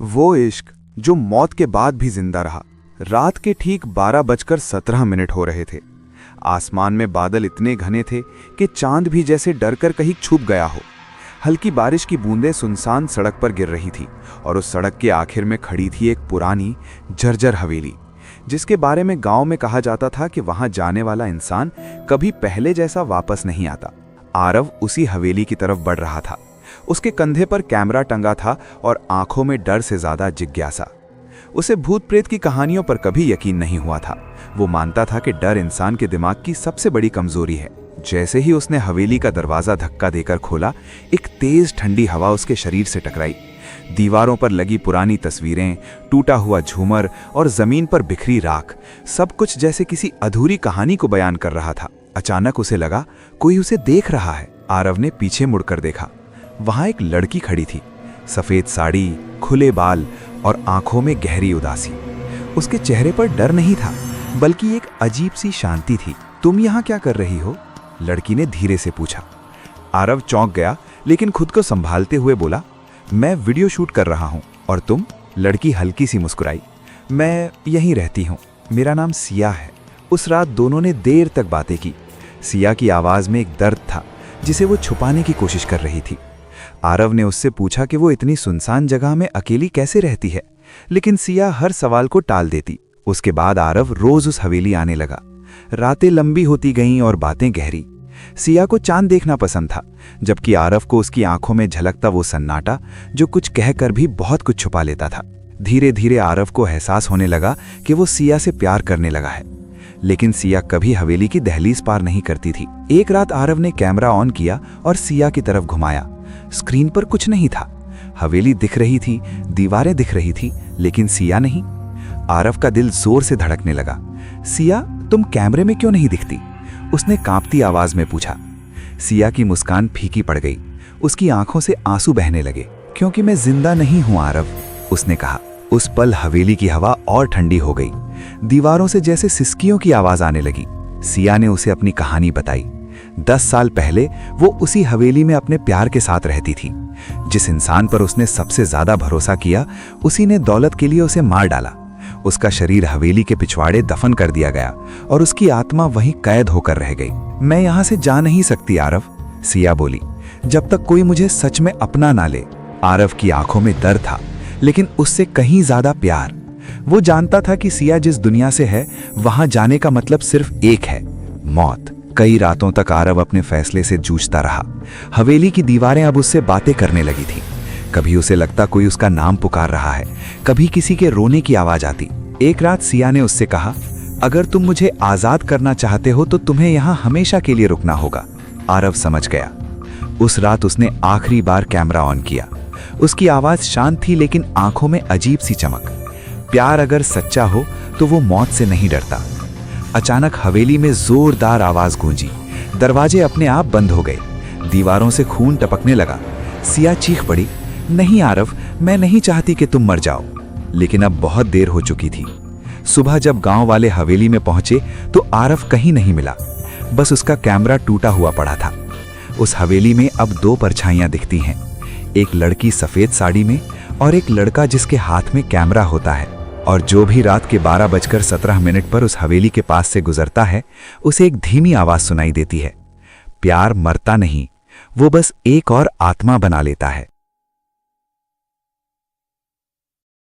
वो इश्क जो मौत के बाद भी जिंदा रहा। रात के ठीक 12:17 हो रहे थे। आसमान में बादल इतने घने थे कि चांद भी जैसे डरकर कहीं छुप गया हो। हल्की बारिश की बूंदें सुनसान सड़क पर गिर रही थी और उस सड़क के आखिर में खड़ी थी एक पुरानी जर्जर हवेली, जिसके बारे में गांव में कहा जाता था कि वहां जाने वाला इंसान कभी पहले जैसा वापस नहीं आता। आरव उसी हवेली की तरफ बढ़ रहा था। उसके कंधे पर कैमरा टंगा था और आंखों में डर से ज्यादा जिज्ञासा। उसे भूत प्रेत की कहानियों पर कभी यकीन नहीं हुआ था। वो मानता था कि डर इंसान के दिमाग की सबसे बड़ी कमजोरी है। जैसे ही उसने हवेली का दरवाजा धक्का देकर खोला, एक तेज ठंडी हवा उसके शरीर से टकराई। दीवारों पर लगी पुरानी तस्वीरें, टूटा हुआ झूमर और जमीन पर बिखरी राख, सब कुछ जैसे किसी अधूरी कहानी को बयान कर रहा था। अचानक उसे लगा कोई उसे देख रहा है। आरव ने पीछे मुड़कर देखा। वहां एक लड़की खड़ी थी, सफेद साड़ी, खुले बाल और आंखों में गहरी उदासी। उसके चेहरे पर डर नहीं था, बल्कि एक अजीब सी शांति थी। तुम यहाँ क्या कर रही हो? लड़की ने धीरे से पूछा। आरव चौंक गया, लेकिन खुद को संभालते हुए बोला, मैं वीडियो शूट कर रहा हूँ। और तुम? लड़की हल्की सी मुस्कुराई। मैं यहीं रहती हूँ, मेरा नाम सिया है। उस रात दोनों ने देर तक बातें की। सिया की आवाज में एक दर्द था जिसे वो छुपाने की कोशिश कर रही थी। आरव ने उससे पूछा कि वो इतनी सुनसान जगह में अकेली कैसे रहती है, लेकिन सिया हर सवाल को टाल देती। उसके बाद आरव रोज उस हवेली आने लगा। रातें लंबी होती गईं और बातें गहरी। सिया को चांद देखना पसंद था, जबकि आरव को उसकी आंखों में झलकता वो सन्नाटा जो कुछ कहकर भी बहुत कुछ छुपा लेता था। धीरे धीरे आरव को एहसास होने लगा कि वो सिया से प्यार करने लगा है, लेकिन सिया कभी हवेली की दहलीज पार नहीं करती थी। एक रात आरव ने कैमरा ऑन किया और सिया की तरफ घुमाया। स्क्रीन पर कुछ नहीं था। हवेली दिख रही थी, दीवारें दिख रही थी, लेकिन सिया नहीं। आरव का दिल जोर से धड़कने लगा। सिया, तुम कैमरे में क्यों नहीं दिखती? उसने कांपती आवाज में पूछा। सिया की मुस्कान फीकी पड़ गई। उसकी आंखों से आंसू बहने लगे। क्योंकि मैं जिंदा नहीं हूं आरव, उसने कहा। उस पल हवेली की हवा और ठंडी हो गई। दीवारों से जैसे सिसकियों की आवाज आने लगी। सिया ने उसे अपनी कहानी बताई। 10 साल पहले वो उसी हवेली में अपने प्यार के साथ रहती थी। जिस इंसान पर उसने सबसे ज्यादा भरोसा किया, उसी ने दौलत के लिए उसे मार डाला। उसका शरीर हवेली के पिछवाड़े दफन कर दिया गया और उसकी आत्मा वहीं कैद होकर रह गई। मैं यहां से जा नहीं सकती आरव, सिया बोली, जब तक कोई मुझे सच में अपना ना ले। आरव की आंखों में दर्द था, लेकिन उससे कहीं ज्यादा प्यार। वो जानता था कि सिया जिस दुनिया से है, वहां जाने का मतलब सिर्फ एक है, मौत। कई रातों तक आरव अपने फैसले से जूझता रहा। हवेली की दीवारें अब उससे बातें करने लगी थी। कभी उसे लगता कोई उसका नाम पुकार रहा है, कभी किसी के रोने की आवाज आती। एक रात सिया ने उससे कहा, अगर तुम मुझे आजाद करना चाहते हो तो तुम्हें यहाँ हमेशा के लिए रुकना होगा। आरव समझ गया। उस रात उसने आखिरी बार कैमरा ऑन किया। उसकी आवाज शांत थी, लेकिन आंखों में अजीब सी चमक। प्यार अगर सच्चा हो तो वो मौत से नहीं डरता। अचानक हवेली में जोरदार आवाज गूंजी। दरवाजे अपने आप बंद हो गए। दीवारों से खून टपकने लगा। सिया चीख पड़ी, नहीं आरव, मैं नहीं चाहती कि तुम मर जाओ। लेकिन अब बहुत देर हो चुकी थी। सुबह जब गांव वाले हवेली में पहुंचे तो आरव कहीं नहीं मिला। बस उसका कैमरा टूटा हुआ पड़ा था। उस हवेली में अब 2 परछाइयां दिखती हैं, एक लड़की सफेद साड़ी में और एक लड़का जिसके हाथ में कैमरा होता है। और जो भी रात के 12:17 पर उस हवेली के पास से गुजरता है, उसे एक धीमी आवाज सुनाई देती है, प्यार मरता नहीं, वो बस एक और आत्मा बना लेता है।